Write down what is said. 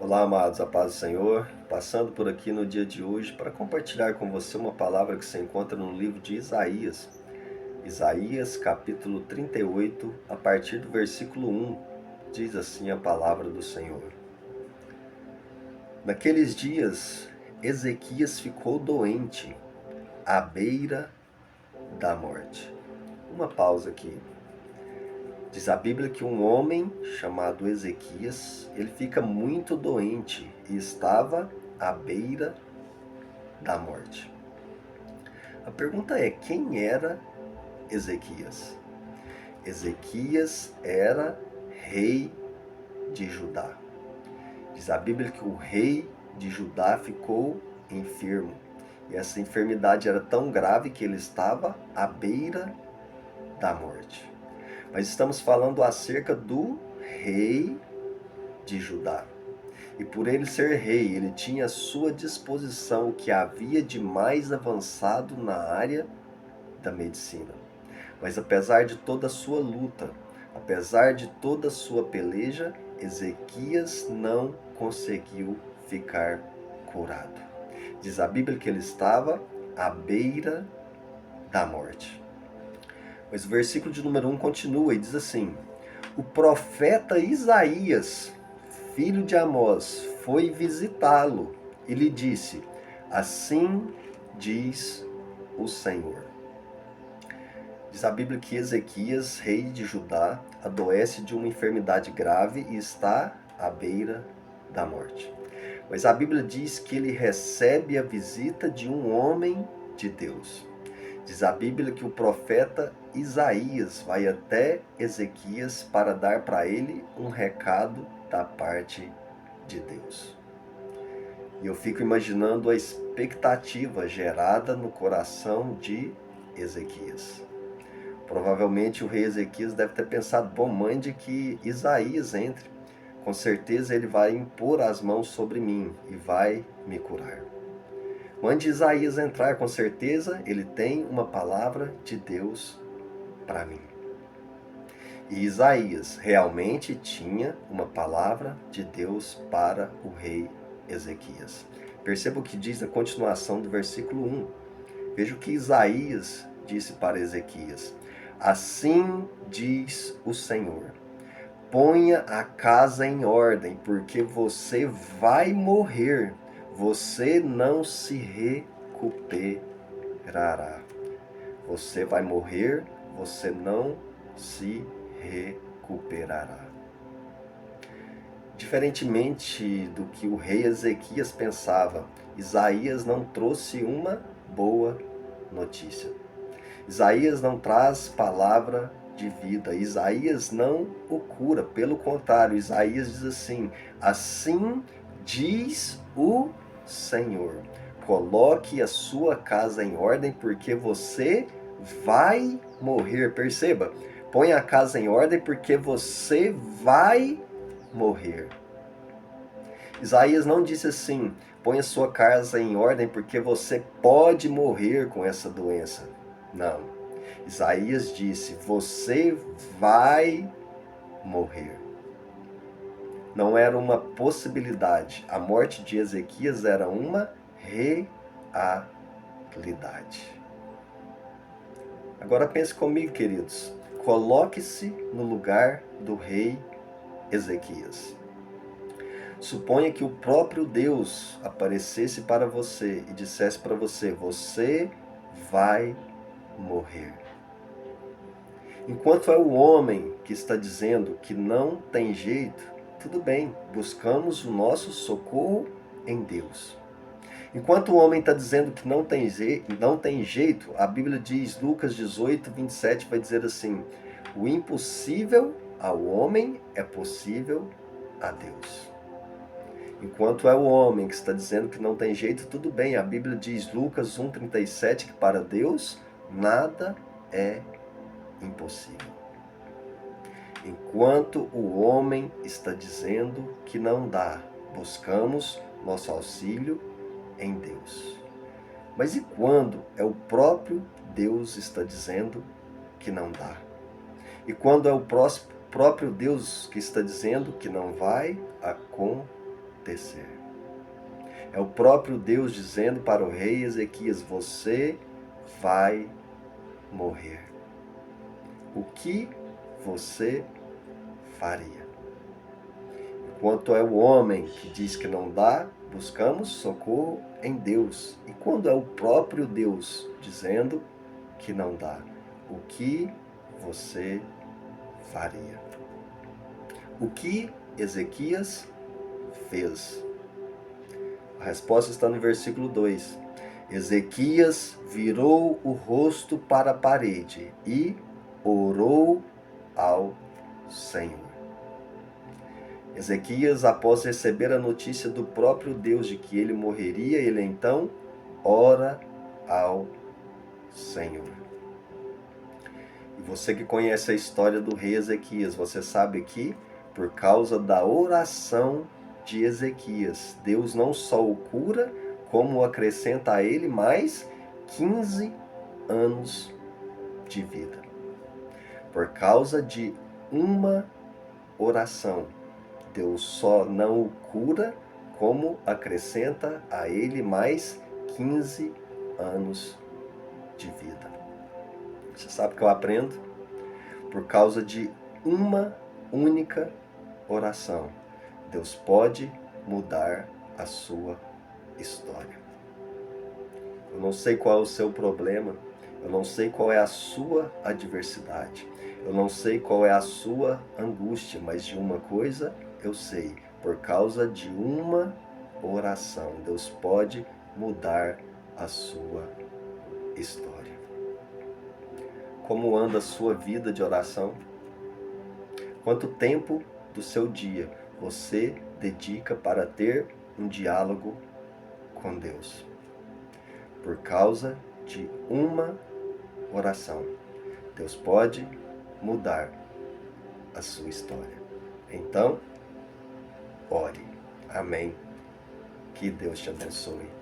Olá, amados, a paz do Senhor, passando por aqui no dia de hoje para compartilhar com você uma palavra que se encontra no livro de Isaías. Isaías, capítulo 38, a partir do versículo 1, diz assim a palavra do Senhor. Naqueles dias, Ezequias ficou doente, à beira da morte. Uma pausa aqui. Diz a Bíblia que um homem chamado Ezequias, ele fica muito doente e estava à beira da morte. A pergunta é, quem era Ezequias? Ezequias era rei de Judá. Diz a Bíblia que o rei de Judá ficou enfermo. E essa enfermidade era tão grave que ele estava à beira da morte. Mas estamos falando acerca do rei de Judá. E por ele ser rei, ele tinha à sua disposição o que havia de mais avançado na área da medicina. Mas apesar de toda a sua luta, apesar de toda a sua peleja, Ezequias não conseguiu ficar curado. Diz a Bíblia que ele estava à beira da morte. Mas o versículo de número 1 continua e diz assim: o profeta Isaías, filho de Amós, foi visitá-lo e lhe disse: assim diz o Senhor. Diz a Bíblia que Ezequias, rei de Judá, adoece de uma enfermidade grave e está à beira da morte. Mas a Bíblia diz que ele recebe a visita de um homem de Deus. Diz a Bíblia que o profeta Isaías vai até Ezequias para dar para ele um recado da parte de Deus. E eu fico imaginando a expectativa gerada no coração de Ezequias. Provavelmente o rei Ezequias deve ter pensado, bom, mande que Isaías entre. Com certeza ele vai impor as mãos sobre mim e vai me curar. Mande Isaías entrar, com certeza ele tem uma palavra de Deus para mim. E Isaías realmente tinha uma palavra de Deus para o rei Ezequias. Perceba o que diz a continuação do versículo 1. Veja o que Isaías disse para Ezequias: assim diz o Senhor, ponha a casa em ordem, porque você vai morrer, você não se recuperará. Você vai morrer, você não se recuperará. Diferentemente do que o rei Ezequias pensava, Isaías não trouxe uma boa notícia. Isaías não traz palavra de vida. Isaías não o cura. Pelo contrário, Isaías diz assim: assim diz o Senhor. Coloque a sua casa em ordem, porque você vai morrer. Perceba, põe a casa em ordem, porque você vai morrer. Isaías não disse assim: põe a sua casa em ordem, porque você pode morrer com essa doença. Não. Isaías disse: você vai morrer. Não era uma possibilidade. A morte de Ezequias era uma realidade. Agora pense comigo, queridos. Coloque-se no lugar do rei Ezequias. Suponha que o próprio Deus aparecesse para você e dissesse para você: você vai morrer. Enquanto é o homem que está dizendo que não tem jeito, tudo bem, buscamos o nosso socorro em Deus. Enquanto o homem está dizendo que não tem jeito, a Bíblia diz, Lucas 18, 27, vai dizer assim: o impossível ao homem é possível a Deus. Enquanto é o homem que está dizendo que não tem jeito, tudo bem, a Bíblia diz, Lucas 1,37, que para Deus nada é impossível. Enquanto o homem está dizendo que não dá, buscamos nosso auxílio em Deus. Mas e quando é o próprio Deus está dizendo que não dá? E quando é o próprio Deus que está dizendo que não vai acontecer? acontecer. É o próprio Deus dizendo para o rei Ezequias: você vai morrer. O que você faria? Enquanto é o homem que diz que não dá, buscamos socorro em Deus. E quando é o próprio Deus dizendo que não dá, o que você faria? O que Ezequias fez? A resposta está no versículo 2. Ezequias virou o rosto para a parede e orou ao Senhor. Ezequias, após receber a notícia do próprio Deus de que ele morreria, ele então ora ao Senhor. E você que conhece a história do rei Ezequias, você sabe que, por causa da oração de Ezequias, Deus não só o cura, como acrescenta a ele mais 15 anos de vida. Por causa de uma oração, Deus só não o cura, como acrescenta a ele mais 15 anos de vida. Você sabe o que eu aprendo? Por causa de uma única oração, Deus pode mudar a sua história. Eu não sei qual é o seu problema, eu não sei qual é a sua adversidade, eu não sei qual é a sua angústia, mas de uma coisa eu sei: por causa de uma oração, Deus pode mudar a sua história. Como anda a sua vida de oração? Quanto tempo do seu dia você dedica para ter um diálogo com Deus? Por causa de uma oração, Deus pode mudar a sua história. Então, ore. Amém. Que Deus te abençoe.